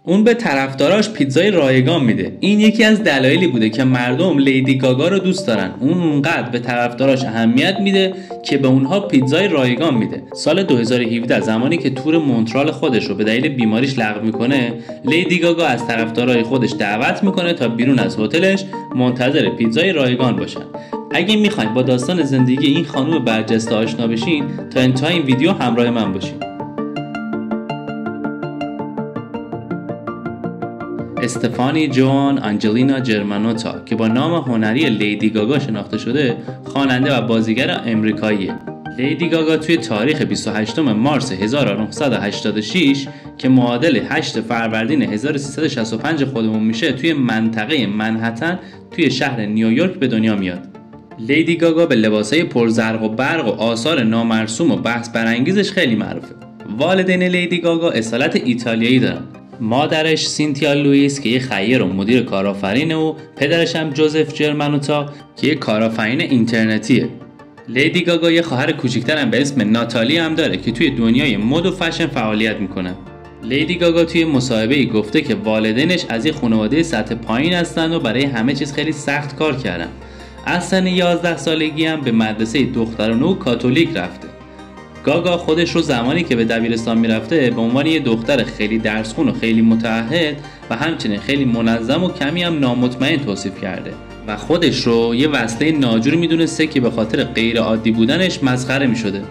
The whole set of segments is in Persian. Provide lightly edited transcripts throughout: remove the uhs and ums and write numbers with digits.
اون به طرفداراش پیتزای رایگان میده. این یکی از دلایلی بوده که مردم لیدی گاگا رو دوست دارن. اون اونقدر به طرفداراش اهمیت میده که به اونها پیتزای رایگان میده. سال 2017 زمانی که تور مونترال خودش رو به دلیل بیماریش لغو میکنه، لیدی گاگا از طرفدارای خودش دعوت میکنه تا بیرون از هتلش منتظر پیتزای رایگان باشن. اگه میخواین با داستان زندگی این خانم برجسته آشنا بشین، تا انتهای این ویدیو همراه من باشین. استفانی جوان آنجلینا جرمانوتا که با نام هنری لیدی گاگا شناخته شده، خواننده و بازیگر آمریکاییه. لیدی گاگا توی تاریخ 28 مارس 1986 که معادل 8 فروردین 1365 خودمون میشه، توی منطقه منهتن توی شهر نیویورک به دنیا میاد. لیدی گاگا به لباسای پرزرق و برق و آثار نامرسوم و بحث برانگیزش خیلی معروفه. والدین لیدی گاگا اصالت ایتالیایی دارن. مادرش سینتیا لوئیس که یه خیر و مدیر کارآفرینه و پدرش هم جوزف جرمانوتا که یه کارآفرین اینترنتیه. لیدی گاگا یه خواهر کوچیکتر هم به اسم ناتالی هم داره که توی دنیای مد و فشن فعالیت میکنه. لیدی گاگا توی مصاحبه‌ای گفته که والدینش از یه خانواده سطح پایین هستن و برای همه چیز خیلی سخت کار کردن. از سن 11 سالگی هم به مدرسه دخترانه و کاتولیک رفته. گاگا خودش رو زمانی که به دبیرستان میرفته به عنوان یه دختر خیلی درسخون و خیلی متعهد و همچنین خیلی منظم و کمی هم نامطمئن توصیف کرده و خودش رو یه وسیله ناجور میدونسته که به خاطر غیر عادی بودنش مسخره میشده.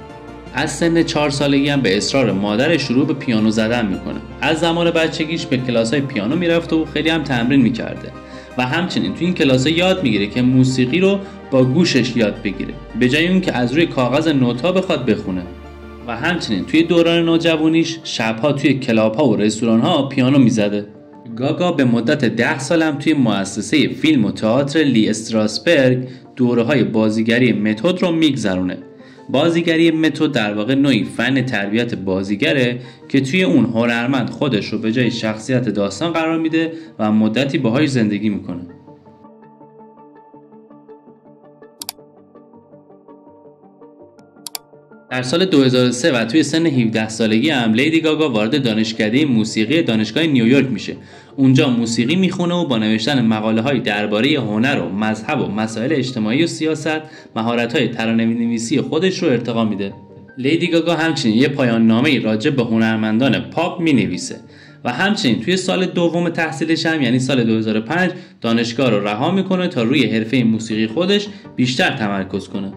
از سن 4 سالگی هم به اصرار مادرش شروع به پیانو زدن میکنه. از زمان بچگیش به کلاس‌های پیانو میرفته و خیلی هم تمرین میکرده و همچنین تو این کلاس‌ها یاد میگیره که موسیقی رو با گوشش یاد بگیره به جای اون که از روی کاغذ نوت‌ها بخواد بخونه. و همچنین توی دوران نوجوانیش شبها توی کلاب‌ها و رستوران‌ها پیانو میزده. گاگا به مدت 10 سال هم توی مؤسسه فیلم و تئاتر لی استراسبرگ دوره‌های بازیگری متد رو میگذرونه. بازیگری متد در واقع نوعی فن تربیت بازیگره که توی اون هنرمند خودش رو به جای شخصیت داستان قرار میده و مدتی باهاش زندگی میکنه. در سال 2003 و توی سن 17 سالگی هم لیدی گاگا وارد دانشکده موسیقی دانشگاه نیویورک میشه. اونجا موسیقی میخونه و با نوشتن مقاله‌های درباره هنر و مذهب و مسائل اجتماعی و سیاست مهارت‌های ترانه‌نویسی خودش رو ارتقا میده. لیدی گاگا همچنین یه پایان نامه‌ای راجع به هنرمندان پاپ مینویسه و همچنین توی سال دوم تحصیلش هم یعنی سال 2005 دانشگاه رو رها میکنه تا روی حرفه موسیقی خودش بیشتر تمرکز کنه.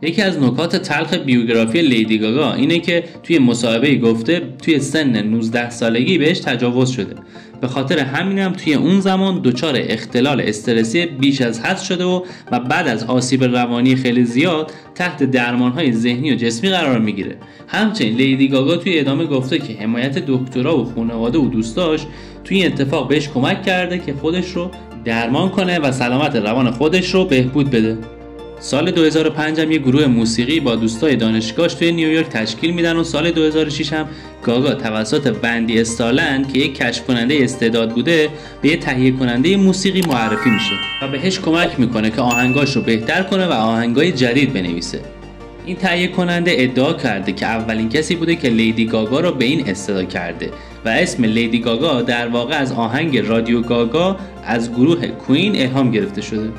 یکی از نکات تلخ بیوگرافی لیدی گاگا اینه که توی مصاحبه‌ای گفته توی سن 19 سالگی بهش تجاوز شده. به خاطر همینم توی اون زمان دچار اختلال استرسی بیش از حد شده و بعد از آسیب روانی خیلی زیاد تحت درمان‌های ذهنی و جسمی قرار میگیره. همچنین لیدی گاگا توی ادامه گفته که حمایت دکترا و خانواده و دوستاش توی این اتفاق بهش کمک کرده که خودش رو درمان کنه و سلامت روان خودش رو بهبود بده. سال 2005 هم یه گروه موسیقی با دوستای دانشگاهش توی نیویورک تشکیل میدن و سال 2006 هم گاگا توسط وندی استارلند که یک کشف کننده استعداد بوده به یه تهیه کننده موسیقی معرفی میشه و بهش کمک میکنه که آهنگاش رو بهتر کنه و آهنگای جدید بنویسه. این تهیه کننده ادعا کرده که اولین کسی بوده که لیدی گاگا رو به این استدا کرده و اسم لیدی گاگا در واقع از آهنگ رادیو گاگا از گروه کوین الهام گرفته شده.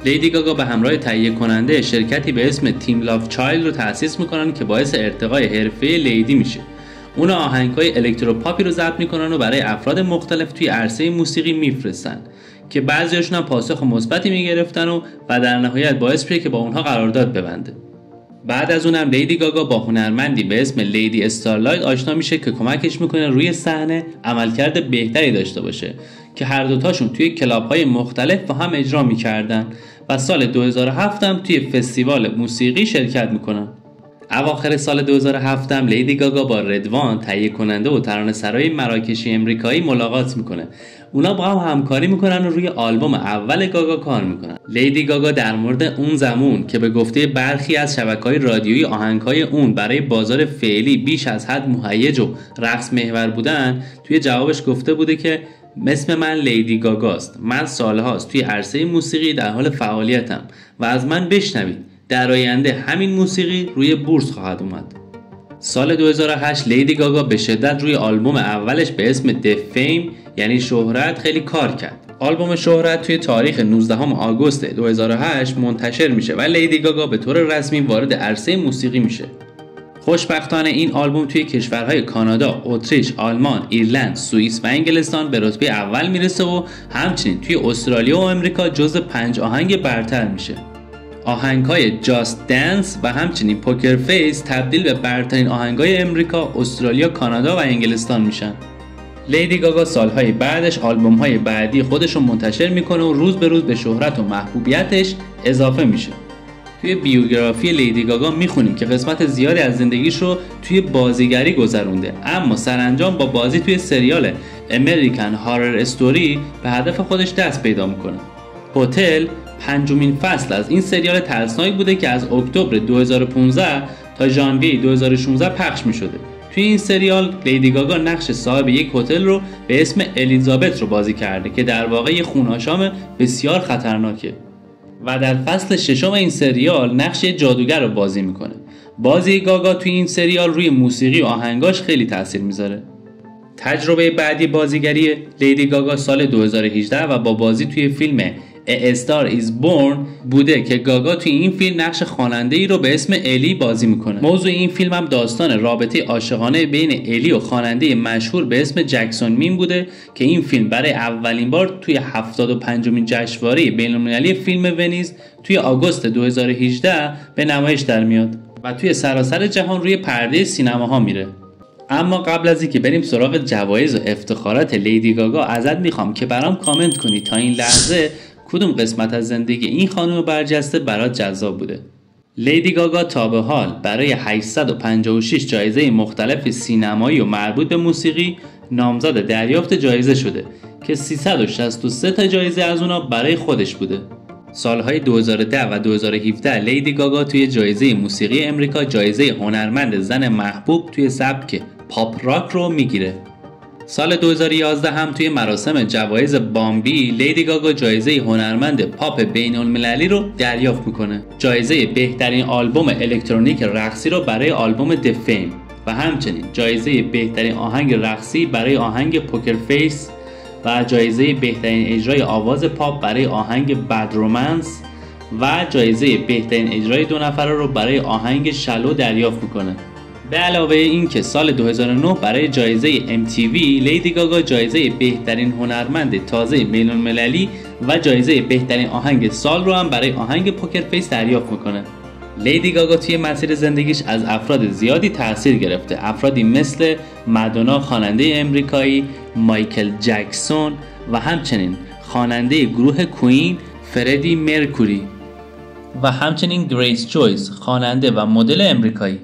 لیدی گاگا به همراه تهیه کننده شرکتی به اسم تیم لاف چایلد رو تأسیس میکنن که باعث ارتقای حرفه لیدی میشه. اونا آهنگای الکتروپاپی رو ضبط میکنن و برای افراد مختلف توی عرصه موسیقی میفرستن که بعضیاشون هم پاسخ مثبتی میگرفتن و در نهایت باعث میشه که با اونها قرارداد ببنده. بعد از اونم لیدی گاگا با هنرمندی به اسم لیدی استارلایت آشنا میشه که کمکش میکنه روی صحنه عملکرد بهتری داشته باشه که هر دوتاشون توی کلاب‌های مختلف با هم اجرا میکردن و سال 2007 هم توی فستیوال موسیقی شرکت میکنن. اواخر سال 2007 هم لیدی گاگا با ردوان تهیه کننده و ترانه‌سرای مراکشی امریکایی ملاقات میکنه. اونا با هم همکاری میکنن و روی آلبوم اول گاگا کار میکنن. لیدی گاگا در مورد اون زمان که به گفته برخی از شبکه‌های رادیویی آهنگ‌های اون برای بازار فعلی بیش از حد مهیج و رقص محور بودن، توی جوابش گفته بوده که اسم من لیدی گاگاست. من سالهاست توی عرصه موسیقی در حال فعالیتم و از من بشنوید. در آینده همین موسیقی روی بورس خواهد اومد. سال 2008 لیدی گاگا به شدت روی آلبوم اولش به اسم The Fame یعنی شهرت خیلی کار کرد. آلبوم شهرت توی تاریخ 19 آگوست 2008 منتشر میشه و لیدی گاگا به طور رسمی وارد عرصه موسیقی میشه. خوشبختانه این آلبوم توی کشورهای کانادا، اتریش، آلمان، ایرلند، سوئیس و انگلستان به رتبه اول میرسه و همچنین توی استرالیا و آمریکا جزو 5 آهنگ برتر میشه. آهنگ‌های جاست دنس و همچنین پوکر فیس تبدیل به برترین آهنگ‌های امریکا، استرالیا، کانادا و انگلستان میشن. لیدی گاگا سالهای بعدش آلبوم‌های بعدی خودش رو منتشر میکنه و روز به روز به شهرت و محبوبیتش اضافه میشه. توی بیوگرافی لیدی گاگا میخونیم که قسمت زیادی از زندگیش رو توی بازیگری گذرونده، اما سرانجام با بازی توی سریال امریکن هارر استوری به هدف خودش دست پیدا میکنه. هتل 5مین فصل از این سریال ترسناک بوده که از اکتبر 2015 تا ژانویه 2016 پخش میشده. توی این سریال لیدی گاگا نقش صاحب یک هتل رو به اسم الیزابت رو بازی کرده که در واقع یک خونه‌آشام بسیار خطرناکه و در فصل 6 این سریال نقش جادوگر رو بازی میکنه. بازی گاگا توی این سریال روی موسیقی و آهنگاش خیلی تاثیر میذاره. تجربه بعدی بازیگری لیدی گاگا سال 2018 و با بازی توی فیلم A Star Is Born بوده که گاگا توی این فیلم نقش خواننده‌ای رو به اسم الی بازی میکنه. موضوع این فیلم هم داستان رابطه عاشقانه بین الی و خواننده مشهور به اسم جکسون مین بوده که این فیلم برای اولین بار توی 75مین جشنواره بین‌المللی فیلم ونیز توی آگوست 2018 به نمایش در میاد و توی سراسر جهان روی پرده سینماها میره. اما قبل از اینکه بریم سراغ جوایز و افتخارات لیدی گاگا ازت میخوام که برام کامنت کنی تا این لحظه کدوم قسمت از زندگی این خانم برجسته برات جذاب بوده. لیدی گاگا تا به حال برای 856 جایزه مختلف سینمایی و مربوط به موسیقی نامزد دریافت جایزه شده که 363 تا جایزه از اونا برای خودش بوده. سالهای 2010 و 2017 لیدی گاگا توی جایزه موسیقی امریکا جایزه هنرمند زن محبوب توی سبک پاپ راک رو میگیره. سال 2011 هم توی مراسم جوایز بامبی لیدی گاگا جایزه هنرمند پاپ بین المللی رو دریافت میکنه. جایزه بهترین آلبوم الکترونیک رقصی رو برای آلبوم The Fame و همچنین جایزه بهترین آهنگ رقصی برای آهنگ پوکر فیس و جایزه بهترین اجرای آواز پاپ برای آهنگ بد رومنس و جایزه بهترین اجرای 2 نفره رو برای آهنگ شلو دریافت میکنه. به علاوه این که سال 2009 برای جایزه MTV لیدی گاگا جایزه بهترین هنرمند تازه بین‌المللی و جایزه بهترین آهنگ سال رو هم برای آهنگ پوکر فیس دریافت میکنه. لیدی گاگا توی مسیر زندگیش از افراد زیادی تاثیر گرفته، افرادی مثل مادونا خواننده امریکایی، مایکل جکسون و همچنین خواننده گروه کوین فردی مرکوری و همچنین گریس جویس خواننده و مدل امریکایی.